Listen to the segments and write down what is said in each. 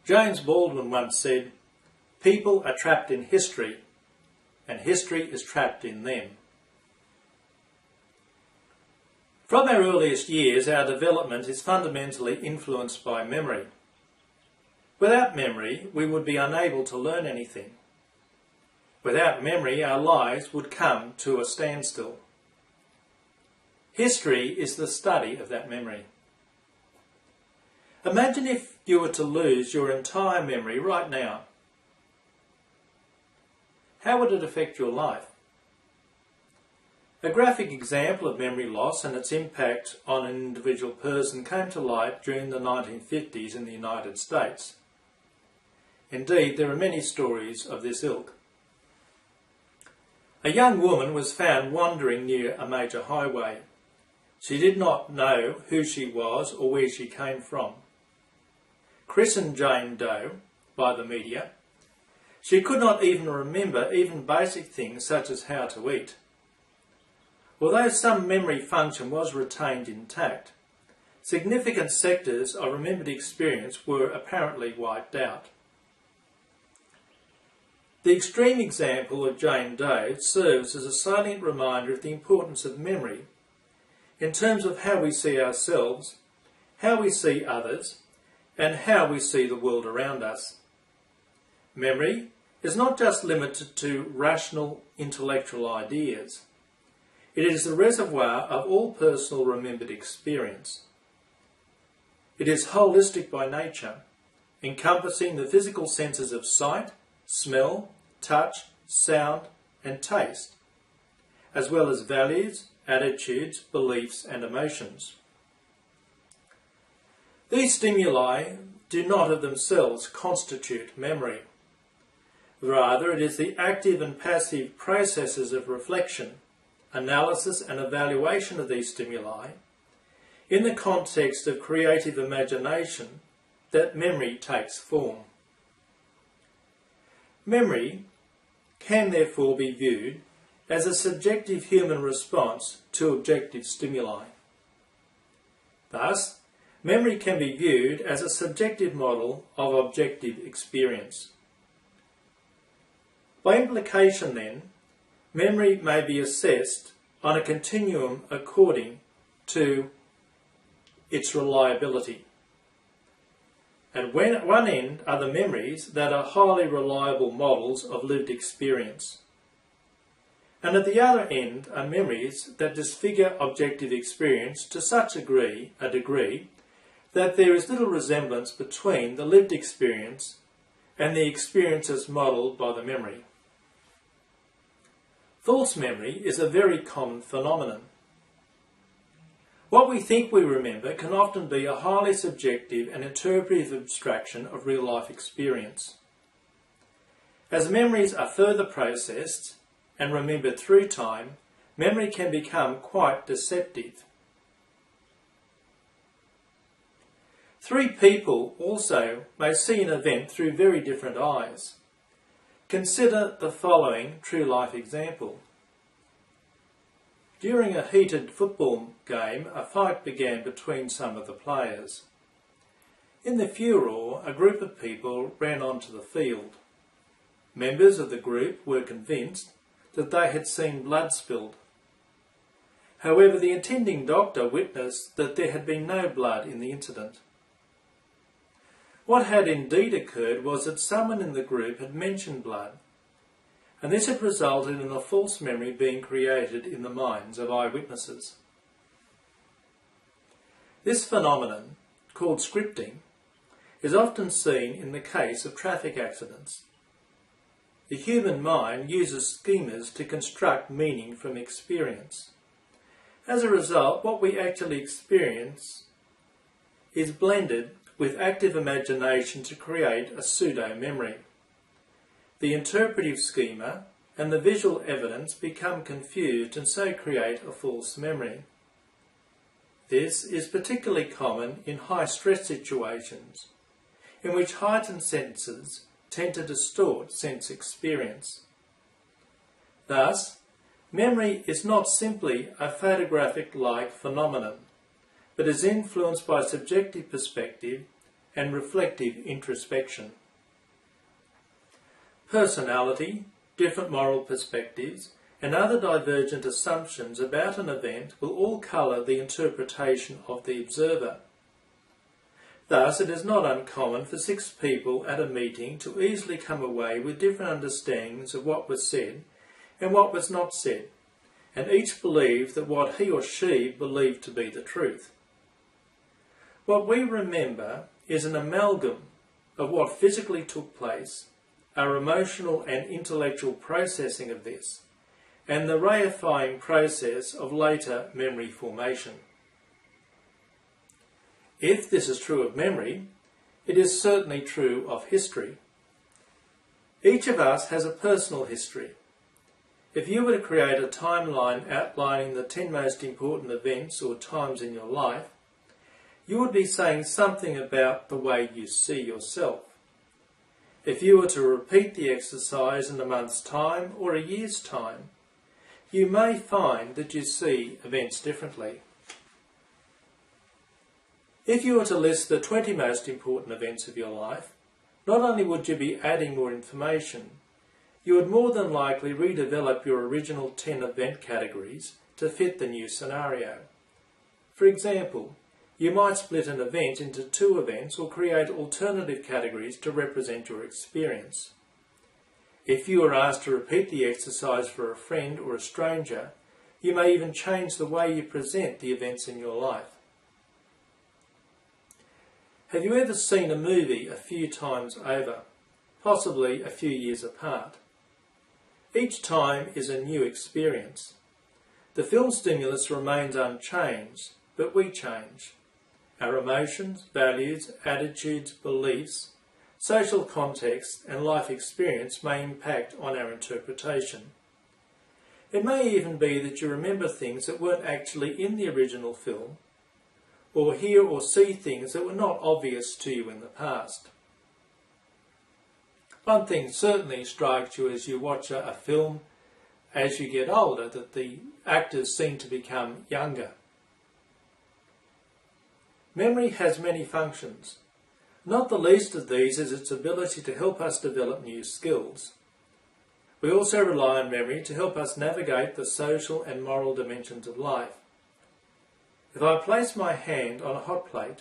James Baldwin once said, "People are trapped in history, and history is trapped in them." From our earliest years, our development is fundamentally influenced by memory. Without memory, we would be unable to learn anything. Without memory, our lives would come to a standstill. History is the study of that memory. Imagine if you were to lose your entire memory right now. How would it affect your life? A graphic example of memory loss and its impact on an individual person came to light during the 1950s in the United States. Indeed, there are many stories of this ilk. A young woman was found wandering near a major highway. She did not know who she was or where she came from. Christened Jane Doe by the media, she could not even remember even basic things such as how to eat. Although some memory function was retained intact, significant sectors of remembered experience were apparently wiped out. The extreme example of Jane Doe serves as a salient reminder of the importance of memory in terms of how we see ourselves, how we see others, and how we see the world around us. Memory is not just limited to rational intellectual ideas. It is the reservoir of all personal remembered experience. It is holistic by nature, encompassing the physical senses of sight, smell, touch, sound, and taste, as well as values, attitudes, beliefs, and emotions. These stimuli do not of themselves constitute memory. Rather, it is the active and passive processes of reflection, analysis, and evaluation of these stimuli in the context of creative imagination that memory takes form. Memory can therefore be viewed as a subjective human response to objective stimuli. Thus, memory can be viewed as a subjective model of objective experience. By implication then, memory may be assessed on a continuum according to its reliability. At one end are the memories that are highly reliable models of lived experience. And at the other end are memories that disfigure objective experience to such a degree that there is little resemblance between the lived experience and the experiences modelled by the memory. False memory is a very common phenomenon. What we think we remember can often be a highly subjective and interpretive abstraction of real-life experience. As memories are further processed and remembered through time, memory can become quite deceptive. Three people also may see an event through very different eyes. Consider the following true-life example. During a heated football game, a fight began between some of the players. In the furor, a group of people ran onto the field. Members of the group were convinced that they had seen blood spilled. However, the attending doctor witnessed that there had been no blood in the incident. What had indeed occurred was that someone in the group had mentioned blood, and this had resulted in a false memory being created in the minds of eyewitnesses. This phenomenon, called scripting, is often seen in the case of traffic accidents. The human mind uses schemas to construct meaning from experience. As a result, what we actually experience is blended with active imagination to create a pseudo-memory. The interpretive schema and the visual evidence become confused and so create a false memory. This is particularly common in high-stress situations, in which heightened senses tend to distort sense experience. Thus, memory is not simply a photographic-like phenomenon, but is influenced by subjective perspective and reflective introspection. Personality, different moral perspectives, and other divergent assumptions about an event will all colour the interpretation of the observer. Thus, it is not uncommon for 6 people at a meeting to easily come away with different understandings of what was said and what was not said, and each believed that what he or she believed to be the truth. What we remember is an amalgam of what physically took place, our emotional and intellectual processing of this, and the reifying process of later memory formation. If this is true of memory, it is certainly true of history. Each of us has a personal history. If you were to create a timeline outlining the 10 most important events or times in your life, you would be saying something about the way you see yourself. If you were to repeat the exercise in a month's time or a year's time, you may find that you see events differently. If you were to list the 20 most important events of your life, not only would you be adding more information, you would more than likely redevelop your original 10 event categories to fit the new scenario. For example, you might split an event into 2 events or create alternative categories to represent your experience. If you are asked to repeat the exercise for a friend or a stranger, you may even change the way you present the events in your life. Have you ever seen a movie a few times over, possibly a few years apart? Each time is a new experience. The film stimulus remains unchanged, but we change. Our emotions, values, attitudes, beliefs, social context and life experience may impact on our interpretation. It may even be that you remember things that weren't actually in the original film, or hear or see things that were not obvious to you in the past. One thing certainly strikes you as you watch a film as you get older, that the actors seem to become younger. Memory has many functions. Not the least of these is its ability to help us develop new skills. We also rely on memory to help us navigate the social and moral dimensions of life. If I place my hand on a hot plate,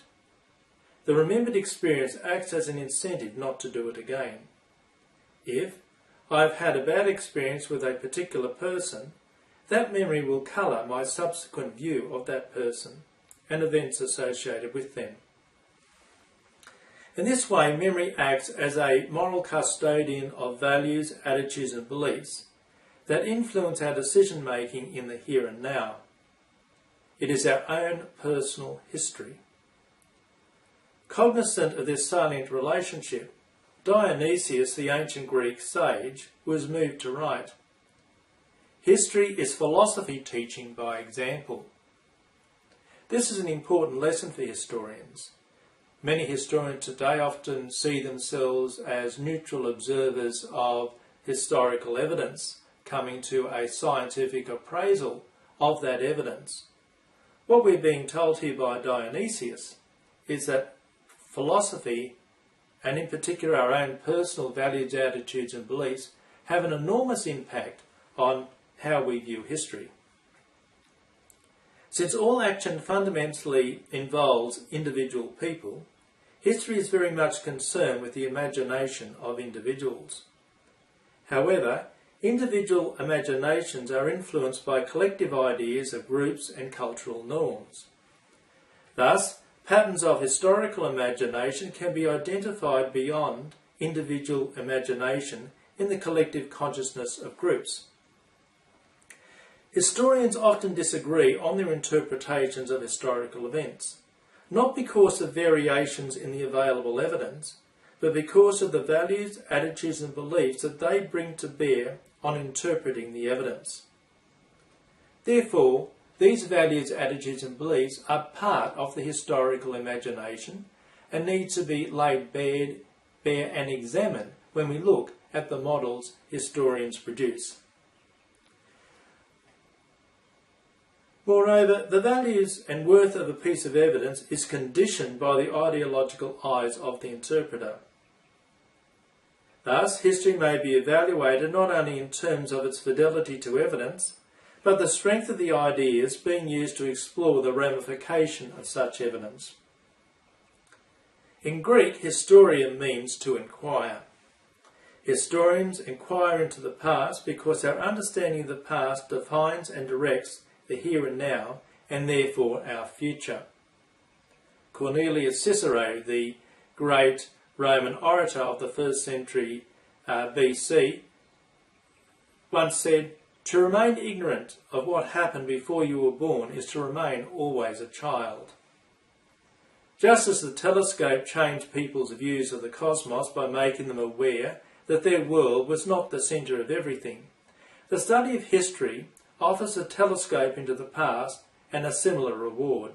the remembered experience acts as an incentive not to do it again. If I've had a bad experience with a particular person, that memory will colour my subsequent view of that person and events associated with them. In this way, memory acts as a moral custodian of values, attitudes and beliefs that influence our decision-making in the here and now. It is our own personal history. Cognizant of this salient relationship, Dionysius, the ancient Greek sage, was moved to write, "History is philosophy teaching by example." This is an important lesson for historians. Many historians today often see themselves as neutral observers of historical evidence, coming to a scientific appraisal of that evidence. What we're being told here by Dionysius is that philosophy, and in particular our own personal values, attitudes and beliefs, have an enormous impact on how we view history. Since all action fundamentally involves individual people, history is very much concerned with the imagination of individuals. However, individual imaginations are influenced by collective ideas of groups and cultural norms. Thus, patterns of historical imagination can be identified beyond individual imagination in the collective consciousness of groups. Historians often disagree on their interpretations of historical events, not because of variations in the available evidence, but because of the values, attitudes and beliefs that they bring to bear on interpreting the evidence. Therefore, these values, attitudes and beliefs are part of the historical imagination and need to be laid bare and examined when we look at the models historians produce. Moreover, the values and worth of a piece of evidence is conditioned by the ideological eyes of the interpreter. Thus, history may be evaluated not only in terms of its fidelity to evidence, but the strength of the ideas being used to explore the ramification of such evidence. In Greek, historian means to inquire. Historians inquire into the past because our understanding of the past defines and directs the here and now, and therefore our future. Cornelius Cicero, the great Roman orator of the 1st century BC, once said, "To remain ignorant of what happened before you were born is to remain always a child." Just as the telescope changed people's views of the cosmos by making them aware that their world was not the centre of everything, the study of history offers a telescope into the past and a similar reward.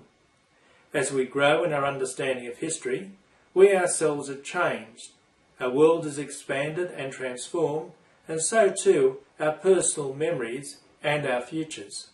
As we grow in our understanding of history, we ourselves are changed. Our world is expanded and transformed, and so too our personal memories and our futures.